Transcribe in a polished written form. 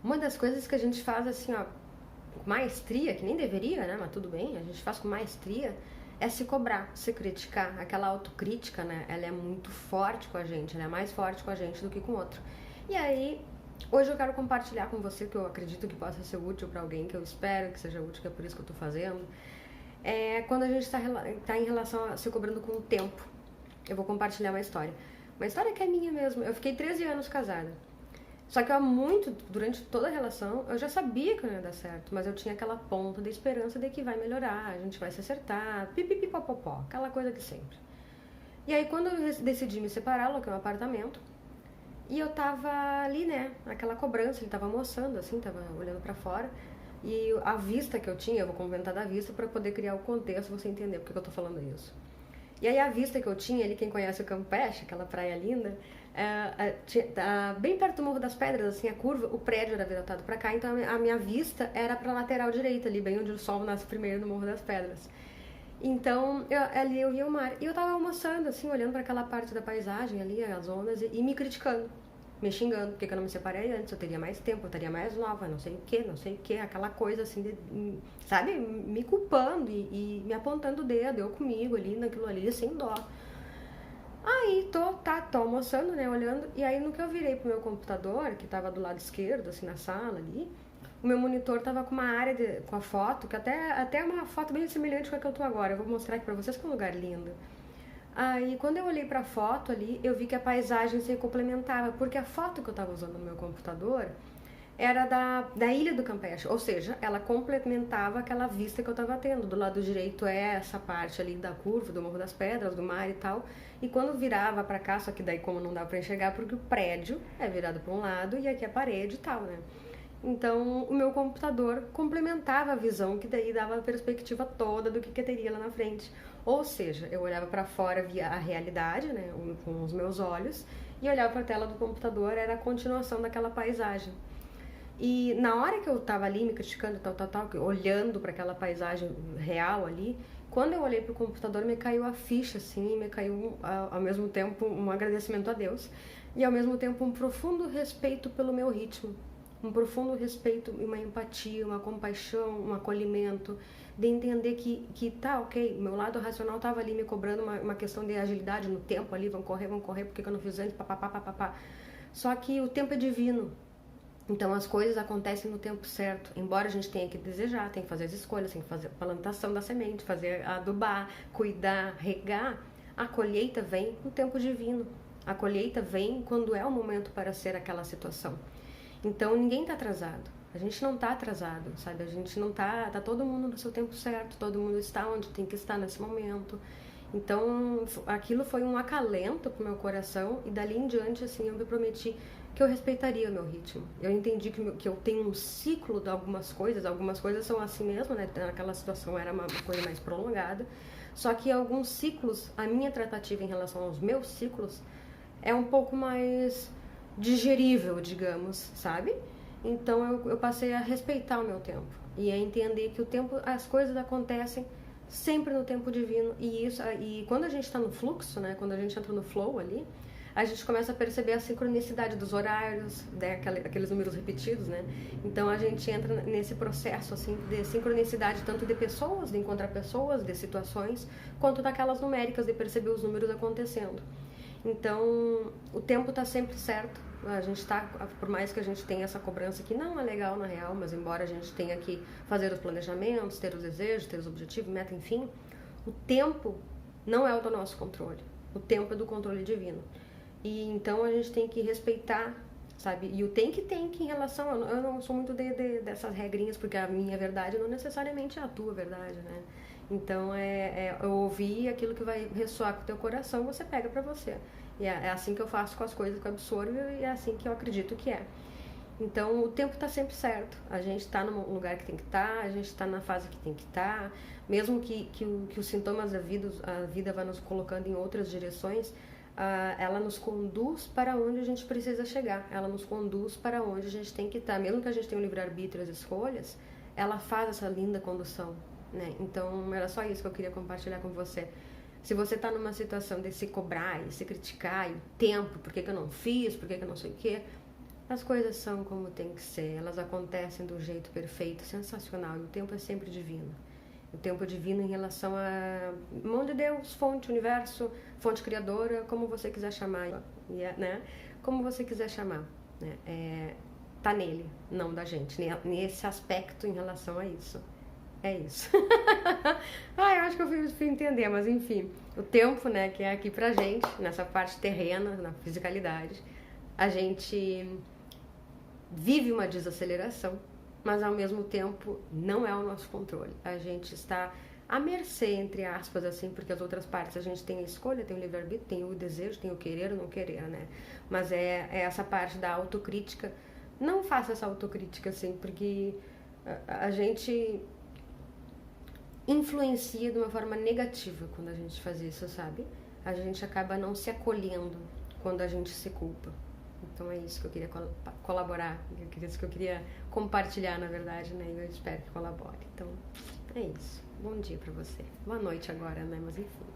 Uma das coisas que a gente faz assim, ó, com maestria, que nem deveria, né? Mas tudo bem, a gente faz com maestria, é se cobrar, se criticar. Aquela autocrítica, né? Ela é muito forte com a gente, ela é mais forte com a gente do que com o outro. E aí, hoje eu quero compartilhar com você, que eu acredito que possa ser útil para alguém, que eu espero que seja útil, que é por isso que eu tô fazendo. É quando a gente tá em relação a se cobrando com o tempo. Eu vou compartilhar uma história. Uma história que é minha mesmo. Eu fiquei 13 anos casada. Só que durante toda a relação, eu já sabia que não ia dar certo, mas eu tinha aquela ponta de esperança de que vai melhorar, a gente vai se acertar, pipipipopopó, aquela coisa de sempre. E aí quando eu decidi me separar, aloquei um apartamento, e eu tava ali, né, naquela cobrança, ele tava almoçando, assim, tava olhando pra fora, e a vista que eu tinha, eu vou comentar da vista pra poder criar o contexto, você entender porque que eu tô falando isso. E aí a vista que eu tinha, ali quem conhece o Campeche, aquela praia linda, bem perto do Morro das Pedras, assim, a curva, o prédio era virado pra cá, então a minha vista era pra lateral direita, ali bem onde o sol nasce primeiro no Morro das Pedras. Então, ali eu via o mar. E eu tava almoçando, assim, olhando pra aquela parte da paisagem ali, as ondas, e me criticando, me xingando, porque eu não me separei antes, eu teria mais tempo, eu estaria mais nova, não sei o que, aquela coisa assim, sabe, me culpando e me apontando o dedo, eu comigo ali, naquilo ali, sem dó. Aí tô almoçando, né, olhando, e aí no que eu virei pro meu computador, que tava do lado esquerdo, assim, na sala ali, o meu monitor tava com uma área com a foto, que até é uma foto bem semelhante com a que eu tô agora, eu vou mostrar aqui pra vocês que é um lugar lindo. Aí, quando eu olhei pra foto ali, eu vi que a paisagem se complementava, porque a foto que eu tava usando no meu computador era da Ilha do Campeche, ou seja, ela complementava aquela vista que eu tava tendo. Do lado direito é essa parte ali da curva, do Morro das Pedras, do mar e tal, e quando virava pra cá, só que daí como não dá pra enxergar, porque o prédio é virado pra um lado e aqui é a parede e tal, né? Então, o meu computador complementava a visão, que daí dava a perspectiva toda do que teria lá na frente. Ou seja, eu olhava para fora, via a realidade, né, com os meus olhos, e olhava para a tela do computador, era a continuação daquela paisagem. E na hora que eu tava ali me criticando, olhando para aquela paisagem real ali, quando eu olhei pro computador, me caiu a ficha, assim, me caiu ao mesmo tempo um agradecimento a Deus e ao mesmo tempo um profundo respeito pelo meu ritmo. Um profundo respeito, uma empatia, uma compaixão, um acolhimento, de entender que tá ok, meu lado racional tava ali me cobrando uma questão de agilidade no tempo ali, vamos correr, porque eu não fiz antes, papapá. Só que o tempo é divino. Então as coisas acontecem no tempo certo, embora a gente tenha que desejar, tem que fazer as escolhas, tem que fazer a plantação da semente, fazer adubar, cuidar, regar, a colheita vem no tempo divino. A colheita vem quando é o momento para ser aquela situação. Então ninguém está atrasado. A gente não está atrasado, sabe? A gente não tá todo mundo no seu tempo certo, todo mundo está onde tem que estar nesse momento. Então aquilo foi um acalento pro meu coração e dali em diante, assim, eu me prometi que eu respeitaria o meu ritmo. Eu entendi que eu tenho um ciclo de algumas coisas são assim mesmo, né? Naquela situação era uma coisa mais prolongada. Só que alguns ciclos, a minha tratativa em relação aos meus ciclos é um pouco mais digerível, digamos, sabe? Então eu passei a respeitar o meu tempo e a entender que o tempo, as coisas acontecem sempre no tempo divino e quando a gente está no fluxo, né? Quando a gente entra no flow ali, a gente começa a perceber a sincronicidade dos horários, né? Aqueles números repetidos, né? Então a gente entra nesse processo assim de sincronicidade tanto de pessoas, de encontrar pessoas, de situações, quanto daquelas numéricas de perceber os números acontecendo. Então, o tempo está sempre certo. A gente está, por mais que a gente tenha essa cobrança que não é legal na real, mas embora a gente tenha que fazer os planejamentos, ter os desejos, ter os objetivos, meta, enfim, o tempo não é o do nosso controle. O tempo é do controle divino. E então a gente tem que respeitar, sabe? E o tem que em relação. Eu não sou muito dessas regrinhas, porque a minha verdade não necessariamente é a tua verdade, né? Então, eu ouvir aquilo que vai ressoar com o teu coração, você pega pra você. E é assim que eu faço com as coisas que eu absorvo e é assim que eu acredito que é. Então, o tempo tá sempre certo. A gente tá no lugar que tem que estar, a gente tá na fase que tem que estar. Mesmo que os sintomas da vida, a vida vai nos colocando em outras direções, ela nos conduz para onde a gente precisa chegar. Ela nos conduz para onde a gente tem que estar. Mesmo que a gente tenha o livre-arbítrio e as escolhas, ela faz essa linda condução. Né? Então era só isso que eu queria compartilhar com você. Se você está numa situação de se cobrar e se criticar, e o tempo, por que eu não fiz, por que eu não sei o quê, As coisas são como tem que ser, elas acontecem do jeito perfeito, sensacional, e o tempo é sempre divino. O tempo divino em relação a mão de Deus, fonte, universo, fonte criadora, como você quiser chamar, né? Como você quiser chamar, né? Tá nele, não da gente, nesse aspecto em relação a isso. É isso. Eu acho que eu fui entender, mas enfim, o tempo, né, que é aqui pra gente, nessa parte terrena, na fisicalidade, a gente vive uma desaceleração, mas ao mesmo tempo não é o nosso controle. A gente está à mercê, entre aspas, assim, porque as outras partes a gente tem a escolha, tem o livre-arbítrio, tem o desejo, tem o querer ou não querer, né? Mas é essa parte da autocrítica. Não faça essa autocrítica, assim, porque a gente influencia de uma forma negativa quando a gente faz isso, sabe? A gente acaba não se acolhendo quando a gente se culpa. Então é isso que eu queria colaborar, isso que eu queria compartilhar, na verdade, né? E eu espero que colabore. Então é isso. Bom dia pra você. Boa noite agora, né? Mas enfim.